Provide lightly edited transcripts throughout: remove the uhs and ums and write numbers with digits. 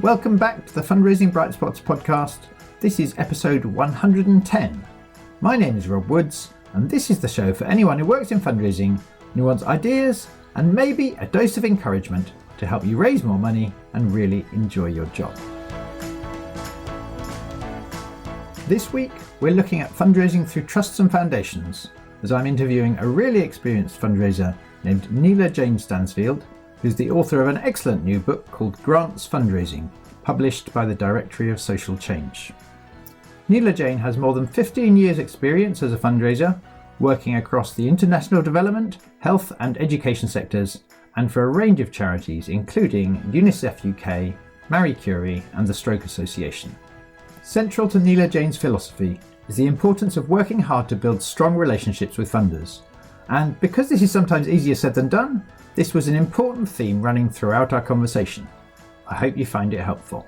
Welcome back to the Fundraising Bright Spots podcast. This is episode 110. My name is Rob Woods, and this is the show for anyone who works in fundraising and who wants ideas and maybe a dose of encouragement to help you raise more money and really enjoy your job. This week, we're looking at fundraising through trusts and foundations, as I'm interviewing a really experienced fundraiser named Neela Jane Stansfield, who's the author of an excellent new book called Grants Fundraising, published by the Directory of Social Change. Neela Jane has more than 15 years' experience as a fundraiser, working across the international development, health and education sectors, and for a range of charities including UNICEF UK, Marie Curie and the Stroke Association. Central to Neela Jane's philosophy is the importance of working hard to build strong relationships with funders. And because this is sometimes easier said than done, this was an important theme running throughout our conversation. I hope you find it helpful.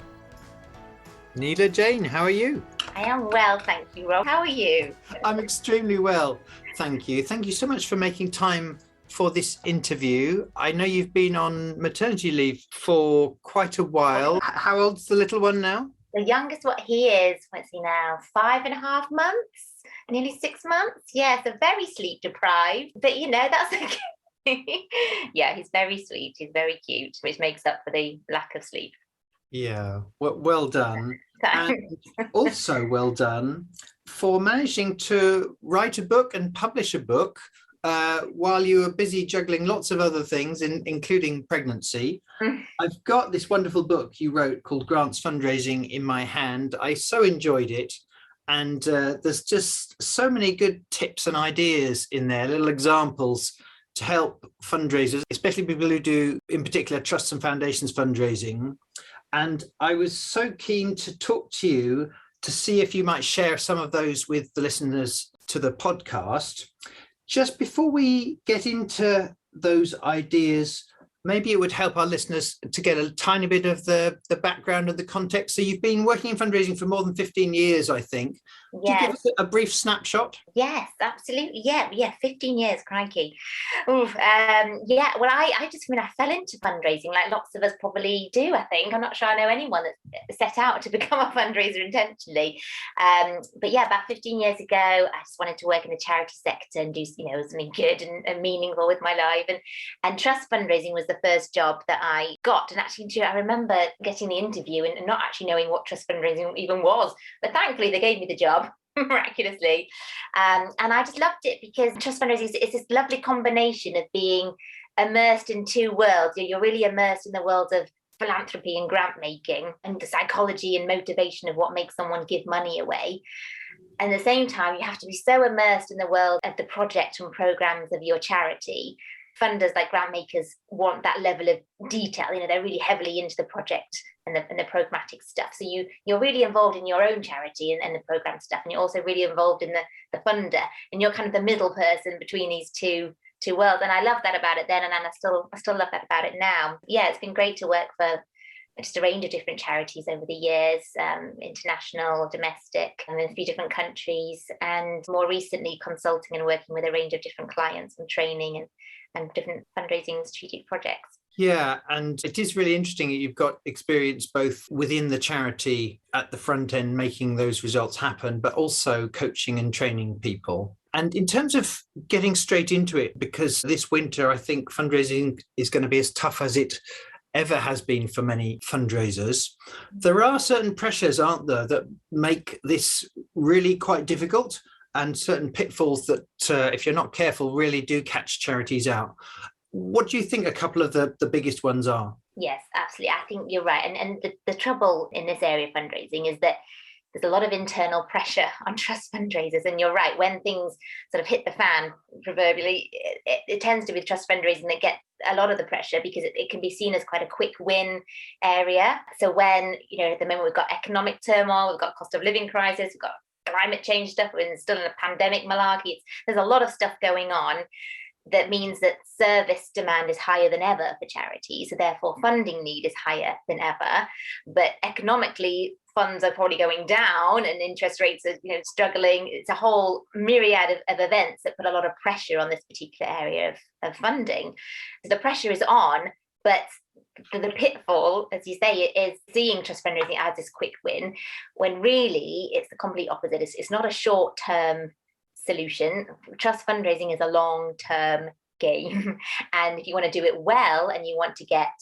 Neela Jane, how are you? I am well, thank you, Rob. How are you? I'm extremely well, thank you. Thank you so much for making time for this interview. I know you've been on maternity leave for quite a while. How old's the little one now? The youngest, what's he now? 5.5 months, nearly 6 months. Yeah, so very sleep deprived, but that's okay. Yeah, he's very sweet. He's very cute, which makes up for the lack of sleep. Yeah, well done. And also well done for managing to write a book and publish a book while you were busy juggling lots of other things, including pregnancy. I've got this wonderful book you wrote called Grants Fundraising in my hand. I so enjoyed it. And there's just so many good tips and ideas in there, little examples to help fundraisers, especially people who do, in particular, trusts and foundations fundraising. And I was so keen to talk to you to see if you might share some of those with the listeners to the podcast. Just before we get into those ideas, maybe it would help our listeners to get a tiny bit of the background and the context. So you've been working in fundraising for more than 15 years, I think. Yes. Can you give us a brief snapshot? Yes, absolutely. Yeah, 15 years, crikey. Well, I fell into fundraising like lots of us probably do, I think. I'm not sure I know anyone that set out to become a fundraiser intentionally. But yeah, about 15 years ago, I just wanted to work in the charity sector and do, something good and meaningful with my life. And trust fundraising was the first job that I got. And actually, I remember getting the interview and not actually knowing what trust fundraising even was. But thankfully, they gave me the job. Miraculously. And I just loved it because trust fundraising is this lovely combination of being immersed in two worlds. You're really immersed in the world of philanthropy and grant making and the psychology and motivation of what makes someone give money away. And at the same time, you have to be so immersed in the world of the project and programs of your charity. Funders like grant makers want that level of detail. They're really heavily into the project and the programmatic stuff. So you're really involved in your own charity and the program stuff, and you're also really involved in the funder, and you're kind of the middle person between these two worlds. And I love that about it then, and I still love that about it now. Yeah, it's been great to work for just a range of different charities over the years, international, domestic, and in a few different countries, and more recently consulting and working with a range of different clients and training and different fundraising strategic projects. Yeah, and it is really interesting that you've got experience both within the charity at the front end, making those results happen, but also coaching and training people. And in terms of getting straight into it, because this winter, I think fundraising is going to be as tough as it ever has been for many fundraisers. There are certain pressures, aren't there, that make this really quite difficult, and certain pitfalls that, if you're not careful, really do catch charities out. What do you think a couple of the biggest ones are? Yes, absolutely. I think you're right. And the trouble in this area of fundraising is that there's a lot of internal pressure on trust fundraisers. And you're right, when things sort of hit the fan, proverbially, it tends to be trust fundraising that get a lot of the pressure because it can be seen as quite a quick win area. So when, at the moment we've got economic turmoil, we've got cost of living crisis, we've got climate change stuff, we're still in a pandemic malarkey. There's a lot of stuff going on that means that service demand is higher than ever for charities. So therefore funding need is higher than ever. But economically, funds are probably going down and interest rates are struggling. It's a whole myriad of events that put a lot of pressure on this particular area of funding. So the pressure is on But the pitfall, as you say, is seeing trust fundraising as this quick win, when really it's the complete opposite. It's not a short-term solution. Trust fundraising is a long-term game. And if you want to do it well and you want to get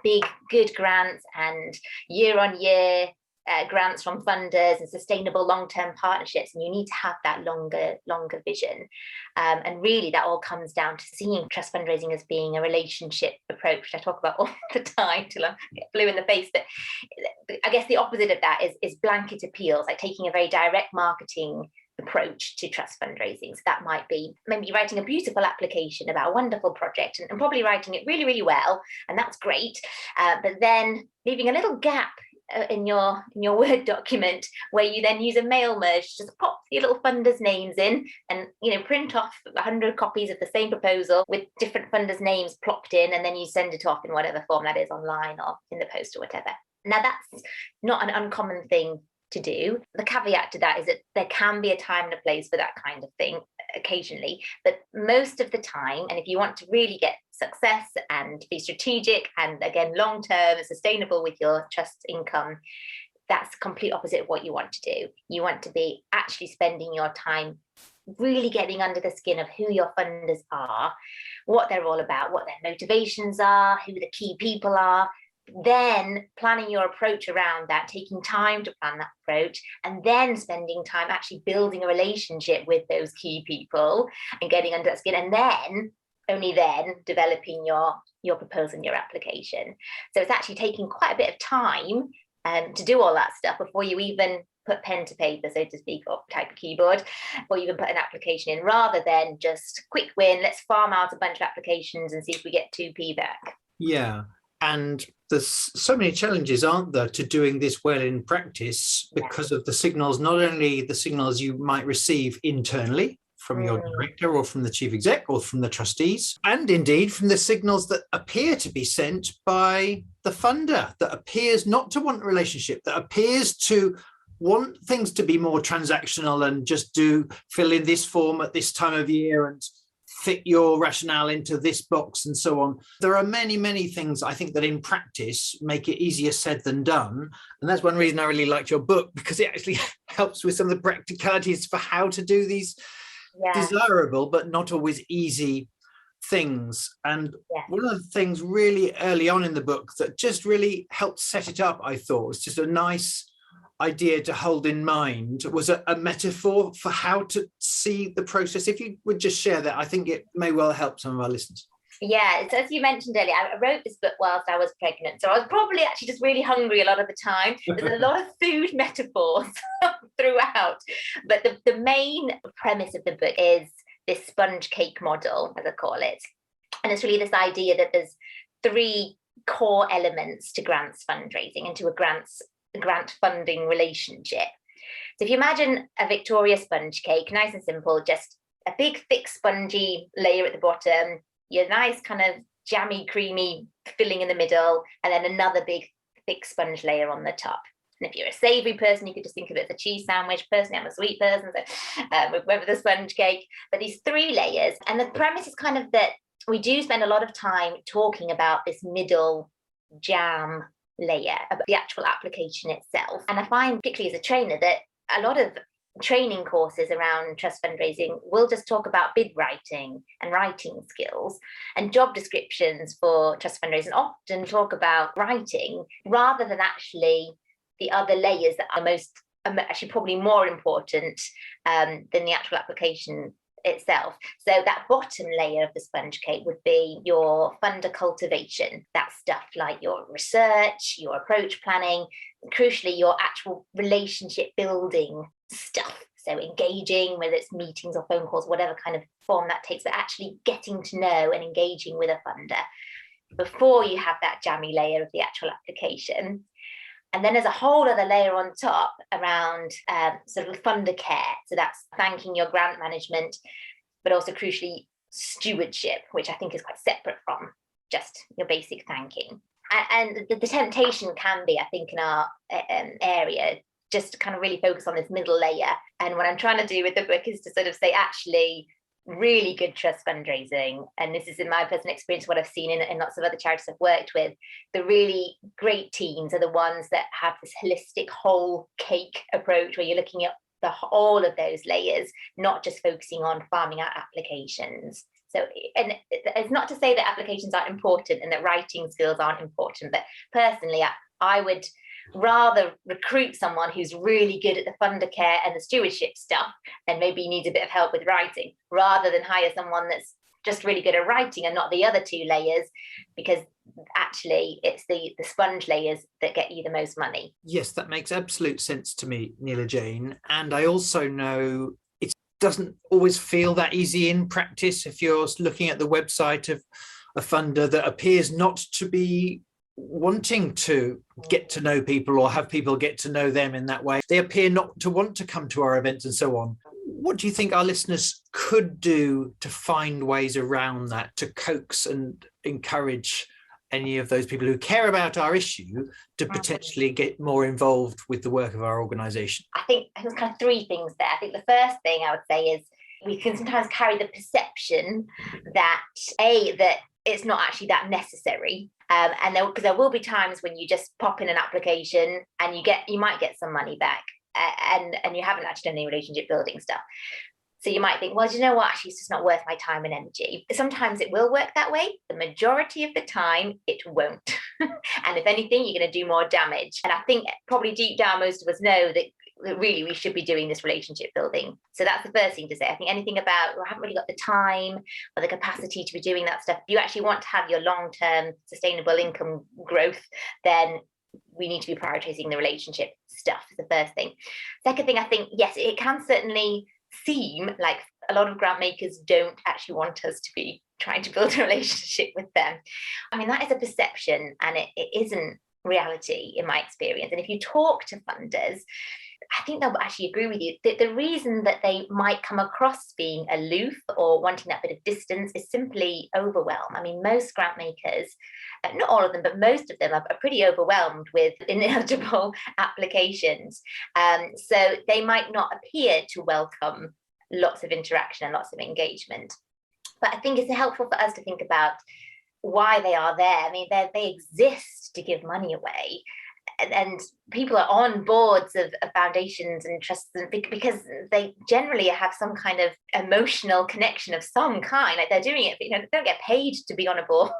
big, good grants and year-on-year grants from funders and sustainable long-term partnerships, and you need to have that longer vision. And really that all comes down to seeing trust fundraising as being a relationship approach, which I talk about all the time till I get blue in the face. But I guess the opposite of that is blanket appeals, like taking a very direct marketing approach to trust fundraising. So that might be maybe writing a beautiful application about a wonderful project and probably writing it really, really well, and that's great. But then leaving a little gap in your Word document where you then use a mail merge, just pop your little funders' names in and print off 100 copies of the same proposal with different funders' names plopped in, and then you send it off in whatever form that is, online or in the post or whatever. Now that's not an uncommon thing to do. The caveat to that is that there can be a time and a place for that kind of thing occasionally, but most of the time, and if you want to really get success and be strategic and again long-term and sustainable with your trust income, that's complete opposite of what you want to do. You want to be actually spending your time really getting under the skin of who your funders are, what they're all about, what their motivations are, who the key people are, then planning your approach around that, taking time to plan that approach, and then spending time actually building a relationship with those key people and getting under that skin, and then only then developing your proposal and your application. So it's actually taking quite a bit of time to do all that stuff before you even put pen to paper, so to speak, or type a keyboard, or you can put an application in, rather than just quick win, let's farm out a bunch of applications and see if we get 2p back. Yeah. And there's so many challenges, aren't there, to doing this well in practice because of the signals, not only the signals you might receive internally from your director or from the chief exec or from the trustees, and indeed from the signals that appear to be sent by the funder, that appears not to want a relationship, that appears to want things to be more transactional and just fill in this form at this time of year and fit your rationale into this box and so on. There are many, many things I think that in practice make it easier said than done. And that's one reason I really liked your book, because it actually helps with some of the practicalities for how to do these desirable but not always easy things. And one of the things really early on in the book that just really helped set it up, I thought, was just a nice idea to hold in mind, was a metaphor for how to see the process. If you would just share that, I think it may well help some of our listeners. Yeah, it's, as you mentioned earlier, I wrote this book whilst I was pregnant, so I was probably actually just really hungry a lot of the time. There's a lot of food metaphors throughout, but the main premise of the book is this sponge cake model, as I call it, and it's really this idea that there's 3 core elements to grants fundraising and to a grant funding relationship. So if you imagine a Victoria sponge cake, nice and simple, just a big thick spongy layer at the bottom, your nice kind of jammy creamy filling in the middle, and then another big thick sponge layer on the top. And if you're a savoury person, you could just think of it as a cheese sandwich. Personally, I'm a sweet person, so we went with the sponge cake. But these 3 layers, and the premise is kind of that we do spend a lot of time talking about this middle jam layer, about the actual application itself. And I find, particularly as a trainer, that a lot of training courses around trust fundraising will just talk about bid writing and writing skills, and job descriptions for trust fundraising often talk about writing rather than actually the other layers that are actually probably more important than the actual application itself. So that bottom layer of the sponge cake would be your funder cultivation. That's stuff like your research, your approach planning, and crucially your actual relationship building stuff. So engaging, whether it's meetings or phone calls, whatever kind of form that takes, but actually getting to know and engaging with a funder before you have that jammy layer of the actual application. And then there's a whole other layer on top around sort of funder care. So that's thanking your grant management, but also crucially stewardship, which I think is quite separate from just your basic thanking. And the temptation can be, I think, in our area, just to kind of really focus on this middle layer. And what I'm trying to do with the book is to sort of say, actually, really good trust fundraising, and this is in my personal experience, what I've seen in lots of other charities I've worked with, the really great teams are the ones that have this holistic whole cake approach where you're looking at all of those layers, not just focusing on farming out applications. So, and it's not to say that applications aren't important and that writing skills aren't important, but personally, I would rather recruit someone who's really good at the funder care and the stewardship stuff and maybe needs a bit of help with writing, rather than hire someone that's just really good at writing and not the other two layers, because actually it's the sponge layers that get you the most money. Yes, that makes absolute sense to me, Neela Jane. And I also know it doesn't always feel that easy in practice if you're looking at the website of a funder that appears not to be wanting to get to know people or have people get to know them in that way. They appear not to want to come to our events and so on. What do you think our listeners could do to find ways around that, to coax and encourage any of those people who care about our issue to potentially get more involved with the work of our organisation? I think there's kind of three things there. I think the first thing I would say is we can sometimes carry the perception that that it's not actually that necessary. And because there will be times when you just pop in an application and you might get some money back, and you haven't actually done any relationship building stuff. So you might think, well, do you know what? Actually, it's just not worth my time and energy. Sometimes it will work that way. The majority of the time, it won't. And if anything, you're going to do more damage. And I think probably deep down, most of us know that really we should be doing this relationship building. So that's the first thing to say. I think anything about, well, I haven't really got the time or the capacity to be doing that stuff. If you actually want to have your long-term sustainable income growth, then we need to be prioritizing the relationship stuff is the first thing. Second thing, I think, yes, it can certainly seem like a lot of grant makers don't actually want us to be trying to build a relationship with them. I mean, that is a perception and it isn't reality in my experience. And if you talk to funders, I think they'll actually agree with you. The reason that they might come across being aloof or wanting that bit of distance is simply overwhelm. I mean, most grant makers, not all of them, but most of them are pretty overwhelmed with ineligible applications. So they might not appear to welcome lots of interaction and lots of engagement. But I think it's helpful for us to think about why they are there. I mean, they exist to give money away. And people are on boards of foundations and trusts because they generally have some kind of emotional connection of some kind. Like they're doing it, but they don't get paid to be on a board.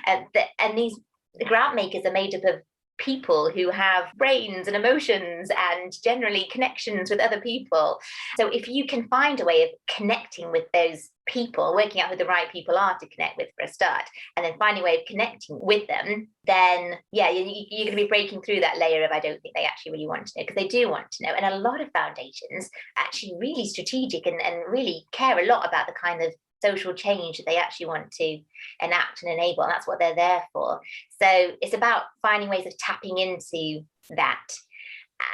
And these grant makers are made up of people who have brains and emotions and generally connections with other people. So if you can find a way of connecting with those people, working out who the right people are to connect with for a start, and then finding a way of connecting with them, then you're going to be breaking through that layer of I don't think they actually really want to know, because they do want to know. And a lot of foundations are actually really strategic and really care a lot about the kind of social change that they actually want to enact and enable, and that's what they're there for. So it's about finding ways of tapping into that.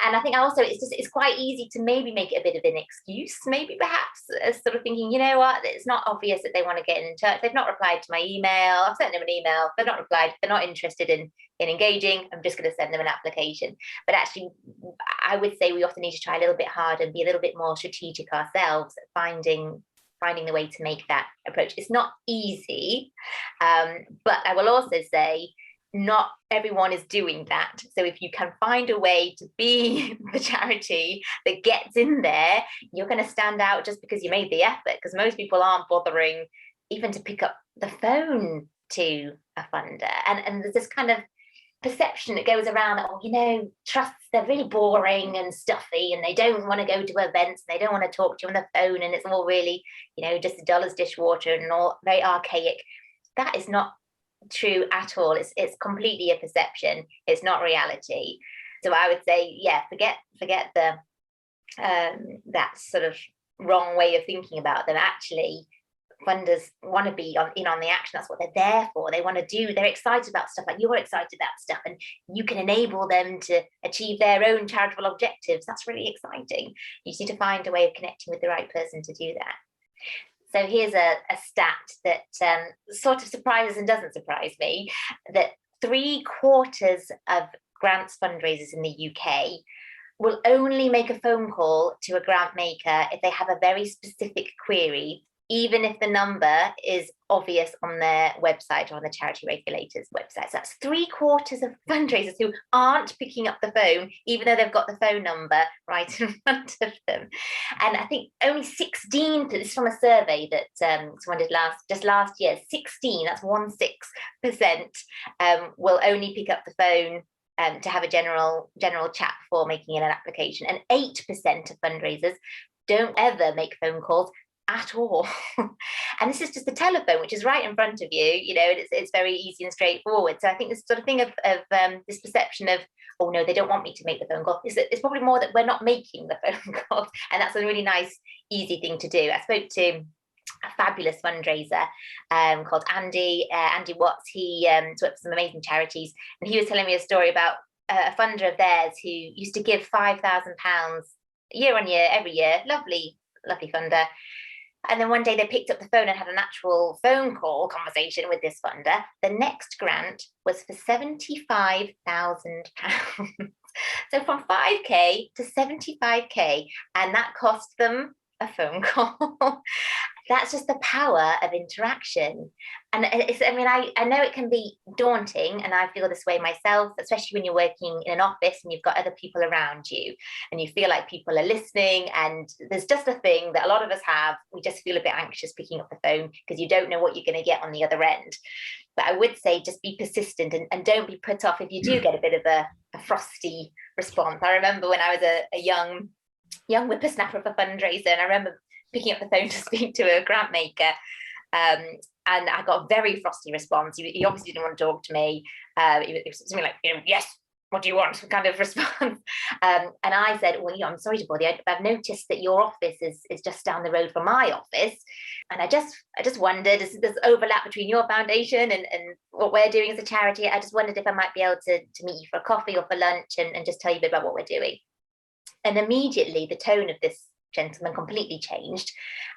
And I think also it's quite easy to maybe make it a bit of an excuse, maybe perhaps sort of thinking, you know what, it's not obvious that they want to get in touch. They've not replied to my email. I've sent them an email. They're not replied. They're not interested in engaging. I'm just going to send them an application. But actually, I would say we often need to try a little bit harder and be a little bit more strategic ourselves at finding the way to make that approach. It's not easy, but I will also say not everyone is doing that. So if you can find a way to be the charity that gets in there, you're going to stand out just because you made the effort, because most people aren't bothering even to pick up the phone to a funder. And there's this kind of perception that goes around that, trusts, they're really boring and stuffy and they don't want to go to events and they don't want to talk to you on the phone and it's all really, just a dollar's dishwater and all very archaic. That is not true at all. It's completely a perception. It's not reality. So I would say, forget the that sort of wrong way of thinking about them. Actually, funders want to be in on the action. That's what they're there for. They want to do, they're excited about stuff like you're excited about stuff, and you can enable them to achieve their own charitable objectives. That's really exciting. You just need to find a way of connecting with the right person to do that. So here's a stat that sort of surprises and doesn't surprise me, that 3/4 of grants fundraisers in the UK will only make a phone call to a grant maker if they have a very specific query even if the number is obvious on their website or on the charity regulator's website. So that's 3/4 of fundraisers who aren't picking up the phone, even though they've got the phone number right in front of them. And I think only 16, this is from a survey that someone did last year, 16, that's 16%, will only pick up the phone to have a general chat before making an application. And 8% of fundraisers don't ever make phone calls at all. And this is just the telephone, which is right in front of you, it's very easy and straightforward. So I think this sort of thing of this perception of, oh no, they don't want me to make the phone call, it's probably more that we're not making the phone call. And that's a really nice, easy thing to do. I spoke to a fabulous fundraiser called Andy Watts. He works for some amazing charities, and he was telling me a story about a funder of theirs who used to give £5,000 year on year, every year. Lovely funder. And then one day they picked up the phone and had an actual phone call conversation with this funder. The next grant was for £75,000. So from 5k to 75k, and that cost them a phone call. That's just the power of interaction. And I know it can be daunting, and I feel this way myself, especially when you're working in an office and you've got other people around you and you feel like people are listening, and there's just a thing that a lot of us have. We just feel a bit anxious picking up the phone because you don't know what you're going to get on the other end. But I would say just be persistent and don't be put off if you do get a bit of a frosty response. I remember when I was a young whippersnapper of a fundraiser, and I remember picking up the phone to speak to a grant maker, and I got a very frosty response. He obviously didn't want to talk to me. It was something like, yes, what do you want, kind of response. And I said, well, I'm sorry to bother you, I've noticed that your office is just down the road from my office, and I just wondered, there's overlap between your foundation and what we're doing as a charity. I just wondered if I might be able to meet you for a coffee or for lunch and just tell you a bit about what we're doing. And immediately the tone of this gentleman completely changed.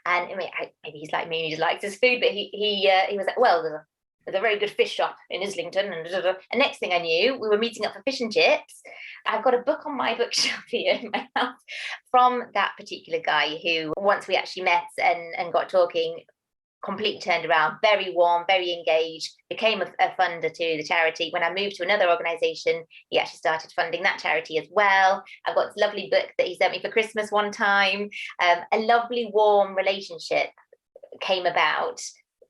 And maybe he's like me and he just likes his food, but he was like, well, there's a very good fish shop in Islington, and next thing I knew, we were meeting up for fish and chips. I've got a book on my bookshelf here in my house from that particular guy who, once we actually met and got talking, completely turned around, very warm, very engaged, became a funder to the charity. When I moved to another organisation, he actually started funding that charity as well. I've got this lovely book that he sent me for Christmas one time. A lovely, warm relationship came about,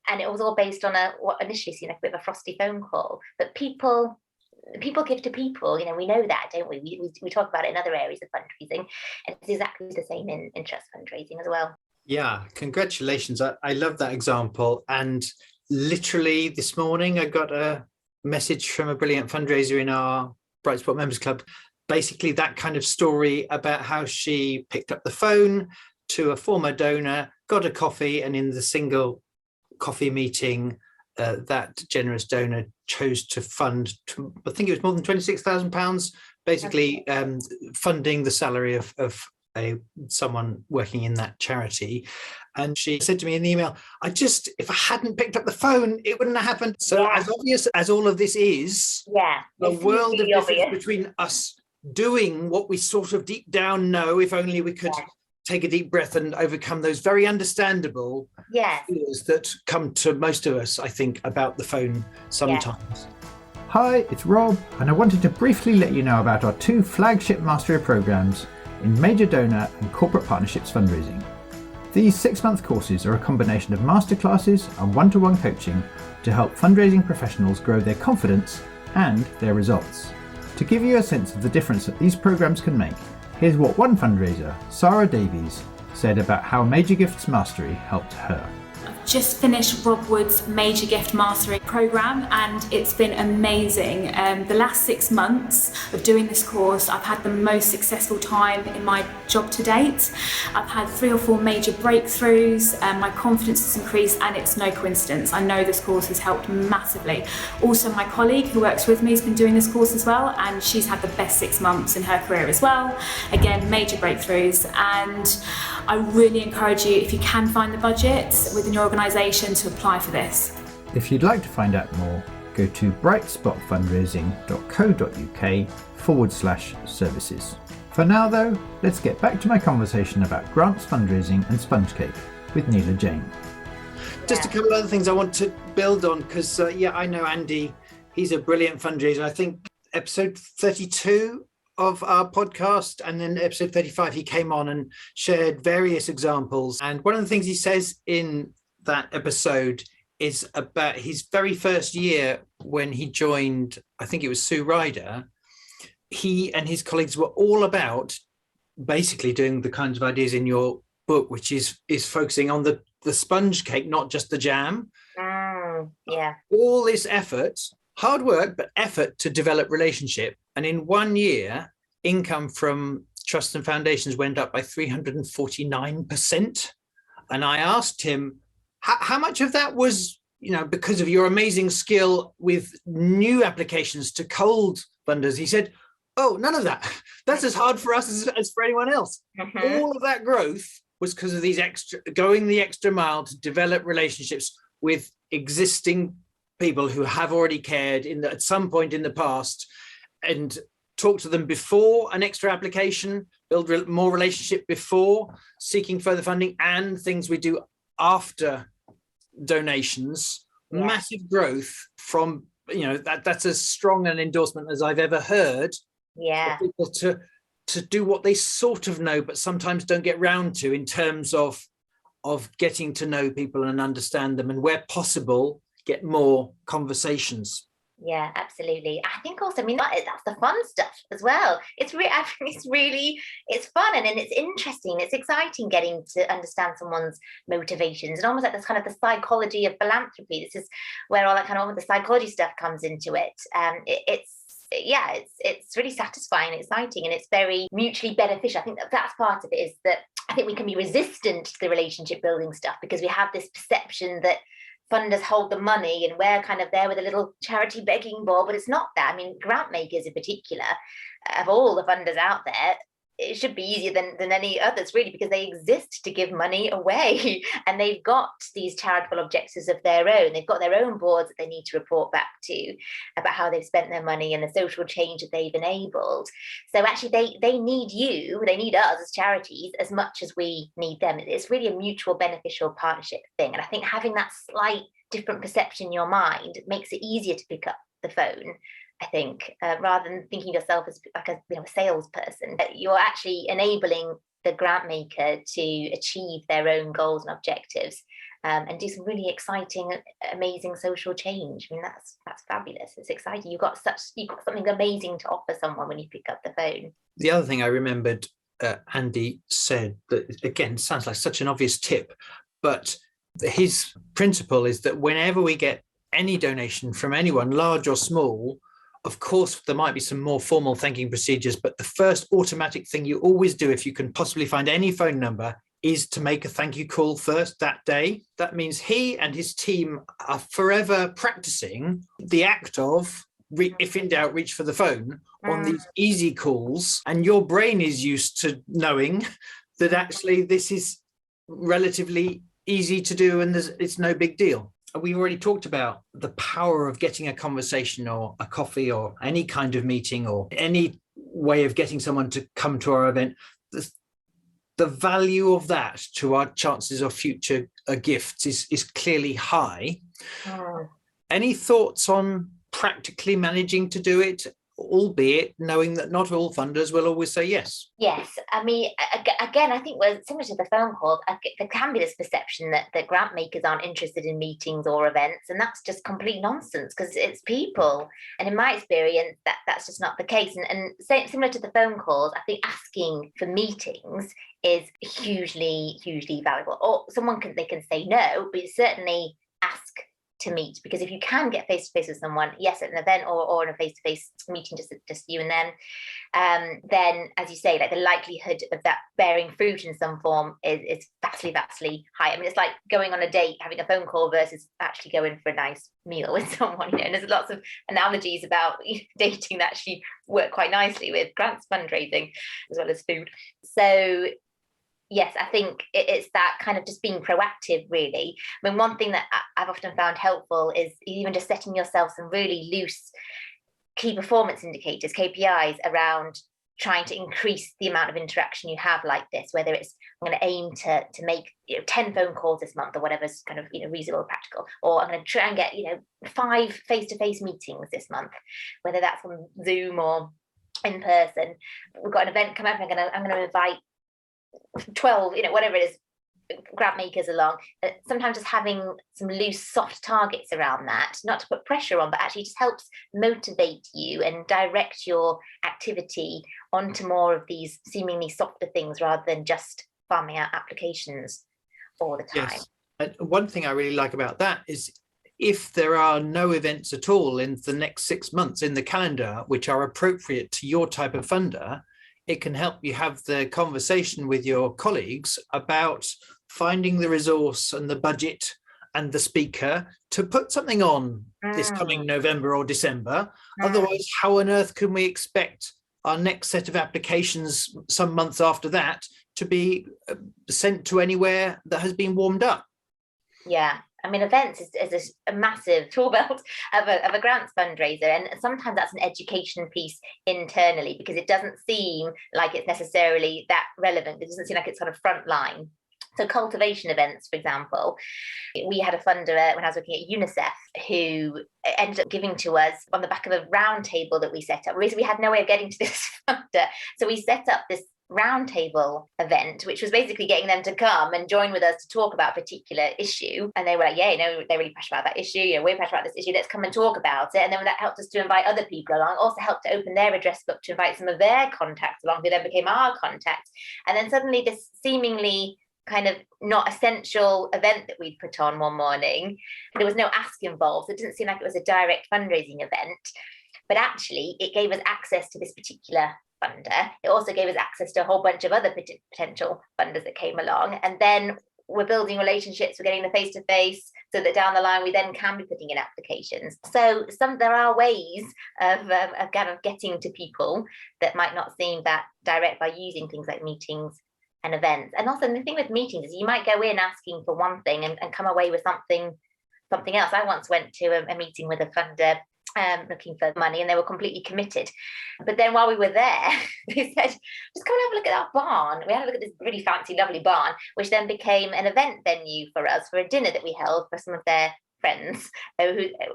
and it was all based on what initially seemed like a bit of a frosty phone call. But people give to people, we know that, don't we? We talk about it in other areas of fundraising, and it's exactly the same in trust fundraising as well. Yeah, congratulations. I love that example. And literally this morning, I got a message from a brilliant fundraiser in our Bright Spot Members Club, basically that kind of story about how she picked up the phone to a former donor, got a coffee, and in the single coffee meeting, that generous donor chose to fund, I think it was more than £26,000, basically funding the salary of someone working in that charity. And she said to me in the email, if I hadn't picked up the phone, it wouldn't have happened. So as obvious as all of this is, a world of difference between us doing what we sort of deep down know, if only we could take a deep breath and overcome those very understandable fears that come to most of us, I think, about the phone sometimes. Hi, it's Rob, and I wanted to briefly let you know about our 2 flagship Mastery programs in major donor and corporate partnerships fundraising. These 6-month courses are a combination of masterclasses and one-to-one coaching to help fundraising professionals grow their confidence and their results. To give you a sense of the difference that these programs can make, here's what one fundraiser, Sarah Davies, said about how Major Gifts Mastery helped her. Just finished Rob Wood's Major Gift Mastery program, and it's been amazing. The last 6 months of doing this course, I've had the most successful time in my job to date. I've had 3 or 4 major breakthroughs, my confidence has increased, and it's no coincidence. I know this course has helped massively. Also, my colleague who works with me has been doing this course as well, and she's had the best 6 months in her career as well. Again, major breakthroughs, and I really encourage you, if you can find the budget within your organisation, to apply for this. If you'd like to find out more, go to brightspotfundraising.co.uk/services. For now though, let's get back to my conversation about grants, fundraising and sponge cake with Neela Jane. Just a couple of other things I want to build on, because I know Andy, he's a brilliant fundraiser. I think episode 32 of our podcast, and then episode 35, he came on and shared various examples. And one of the things he says in that episode is about his very first year when he joined, I think it was Sue Ryder. He and his colleagues were all about basically doing the kinds of ideas in your book, which is focusing on the sponge cake, not just the jam. Yeah. All this effort, hard work, but effort to develop relationship. And in 1 year, income from trusts and foundations went up by 349%. And I asked him, how much of that was, because of your amazing skill with new applications to cold funders? He said, oh, none of that. That's as hard for us as for anyone else. All of that growth was because of going the extra mile to develop relationships with existing people who have already cared at some point in the past, and talk to them before an extra application, build more relationship before seeking further funding, and things we do after donations. Massive growth from, that's as strong an endorsement as I've ever heard. Yeah. For people to do what they sort of know, but sometimes don't get round to, in terms of getting to know people and understand them, and where possible, get more conversations. Yeah, absolutely. I think also, that's the fun stuff as well. It's fun, and it's interesting. It's exciting getting to understand someone's motivations, and almost like this kind of the psychology of philanthropy. This is where all that kind of the psychology stuff comes into it. It's really satisfying and exciting, and it's very mutually beneficial. I think that's part of it, is that I think we can be resistant to the relationship building stuff because we have this perception that funders hold the money and we're kind of there with a little charity begging bowl, but it's not that. Grant makers in particular, of all the funders out there, it should be easier than any others, really, because they exist to give money away, and they've got these charitable objectives of their own. They've got their own boards that they need to report back to about how they've spent their money and the social change that they've enabled. So actually they need they need us as charities as much as we need them. It's really a mutual beneficial partnership thing. And I think having that slight different perception in your mind makes it easier to pick up the phone, I think, rather than thinking of yourself as like a salesperson. You're actually enabling the grant maker to achieve their own goals and objectives, and do some really exciting, amazing social change. That's fabulous. It's exciting. You've got something amazing to offer someone when you pick up the phone. The other thing I remembered Andy said, that again sounds like such an obvious tip, but his principle is that whenever we get any donation from anyone, large or small, of course, there might be some more formal thanking procedures, but the first automatic thing you always do, if you can possibly find any phone number, is to make a thank you call first that day. That means he and his team are forever practicing the act of, if in doubt, reach for the phone on these easy calls. And your brain is used to knowing that actually this is relatively easy to do and it's no big deal. We've already talked about the power of getting a conversation or a coffee or any kind of meeting or any way of getting someone to come to our event. The value of that to our chances of future gifts is clearly high. Any thoughts on practically managing to do it, albeit knowing that not all funders will always say yes? Yes. Again, I think we're similar to the phone call. There can be this perception that grant makers aren't interested in meetings or events, and that's just complete nonsense because it's people. And in my experience, that's just not the case. And similar to the phone calls, I think asking for meetings is hugely, hugely valuable. Or they can say no, but certainly ask to meet, because if you can get face-to-face with someone, yes, at an event or in a face-to-face meeting, just you and them, then, as you say, like the likelihood of that bearing fruit in some form is vastly high. It's like going on a date, having a phone call versus actually going for a nice meal with someone, and there's lots of analogies about dating that actually work quite nicely with grants fundraising as well as food. So yes, I think it's that kind of just being proactive, really. One thing that I've often found helpful is even just setting yourself some really loose key performance indicators, KPIs, around trying to increase the amount of interaction you have like this, whether it's I'm going to aim to make 10 phone calls this month or whatever's kind of reasonable, practical, or I'm going to try and get 5 face-to-face meetings this month, whether that's on Zoom or in person. We've got an event coming up. I'm going to invite 12, whatever it is, grant makers along. Sometimes just having some loose, soft targets around that, not to put pressure on, but actually just helps motivate you and direct your activity onto more of these seemingly softer things rather than just farming out applications all the time. Yes. And one thing I really like about that is if there are no events at all in the next 6 months in the calendar which are appropriate to your type of funder, it can help you have the conversation with your colleagues about finding the resource and the budget and the speaker to put something on this coming November or December. Otherwise, how on earth can we expect our next set of applications some months after that to be sent to anywhere that has been warmed up? Yeah. I mean, events is a massive tool belt of a grants fundraiser. And sometimes that's an education piece internally because it doesn't seem like it's necessarily that relevant. It doesn't seem like it's kind of front line. So cultivation events, for example, we had a funder when I was working at UNICEF who ended up giving to us on the back of a round table that we set up. We had no way of getting to this funder. So we set up this roundtable event, which was basically getting them to come and join with us to talk about a particular issue. And they were like, yeah, they're really passionate about that issue. We're passionate about this issue. Let's come and talk about it. And then that helped us to invite other people along, also helped to open their address book to invite some of their contacts along, who then became our contacts. And then suddenly this seemingly kind of not essential event that we'd put on one morning, there was no ask involved. So it didn't seem like it was a direct fundraising event, but actually it gave us access to this particular funder. It also gave us access to a whole bunch of other potential funders that came along. And then we're building relationships, we're getting the face-to-face so that down the line we then can be putting in applications. So there are ways of kind of getting to people that might not seem that direct by using things like meetings and events. And also the thing with meetings is you might go in asking for one thing and come away with something else. I once went to a meeting with a funder looking for money, and they were completely committed. But then while we were there, they said, just come and have a look at our barn. We had a look at this really fancy, lovely barn, which then became an event venue for us for a dinner that we held for some of their friends,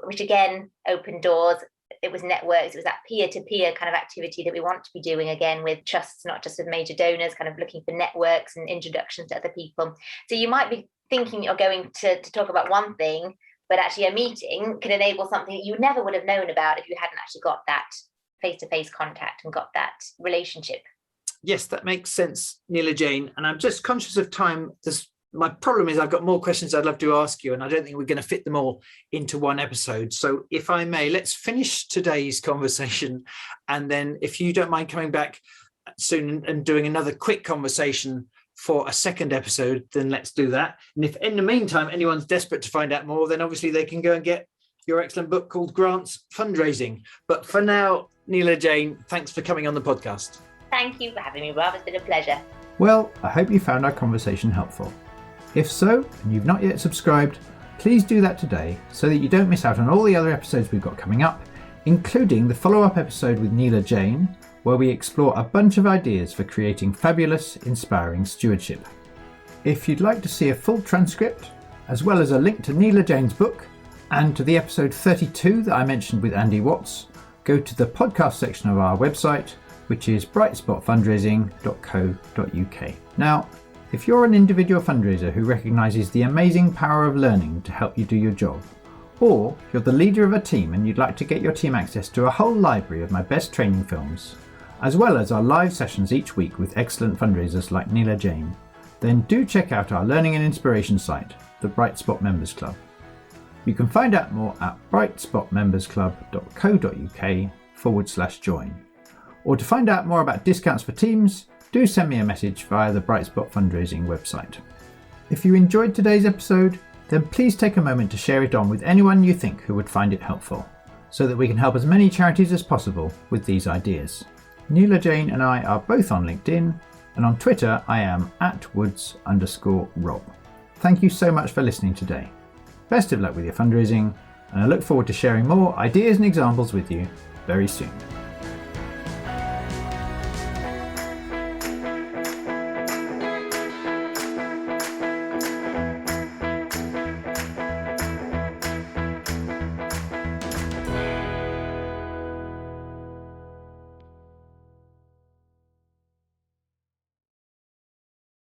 which again opened doors. It was networks, it was that peer-to-peer kind of activity that we want to be doing again with trusts, not just with major donors, kind of looking for networks and introductions to other people. So you might be thinking you're going to talk about one thing, but actually a meeting can enable something that you never would have known about if you hadn't actually got that face-to-face contact and got that relationship. Yes, that makes sense, Neela Jane. And I'm just conscious of time. My problem is I've got more questions I'd love to ask you, and I don't think we're going to fit them all into one episode. So if I may, let's finish today's conversation. And then if you don't mind coming back soon and doing another quick conversation for a second episode, then let's do that. And if in the meantime, anyone's desperate to find out more, then obviously they can go and get your excellent book called Grants Fundraising. But for now, Neela Jane, thanks for coming on the podcast. Thank you for having me, Rob. It's been a pleasure. Well, I hope you found our conversation helpful. If so, and you've not yet subscribed, please do that today so that you don't miss out on all the other episodes we've got coming up, including the follow-up episode with Neela Jane, where we explore a bunch of ideas for creating fabulous, inspiring stewardship. If you'd like to see a full transcript, as well as a link to Neela Jane's book, and to the episode 32 that I mentioned with Andy Watts, go to the podcast section of our website, which is brightspotfundraising.co.uk. Now, if you're an individual fundraiser who recognises the amazing power of learning to help you do your job, or you're the leader of a team and you'd like to get your team access to a whole library of my best training films, as well as our live sessions each week with excellent fundraisers like Neela Jane, then do check out our learning and inspiration site, the Bright Spot Members Club. You can find out more at brightspotmembersclub.co.uk/join. Or to find out more about discounts for teams, do send me a message via the Bright Spot Fundraising website. If you enjoyed today's episode, then please take a moment to share it on with anyone you think who would find it helpful, so that we can help as many charities as possible with these ideas. Neela Jane and I are both on LinkedIn, and on Twitter I am @woods_Rob. Thank you so much for listening today. Best of luck with your fundraising, and I look forward to sharing more ideas and examples with you very soon.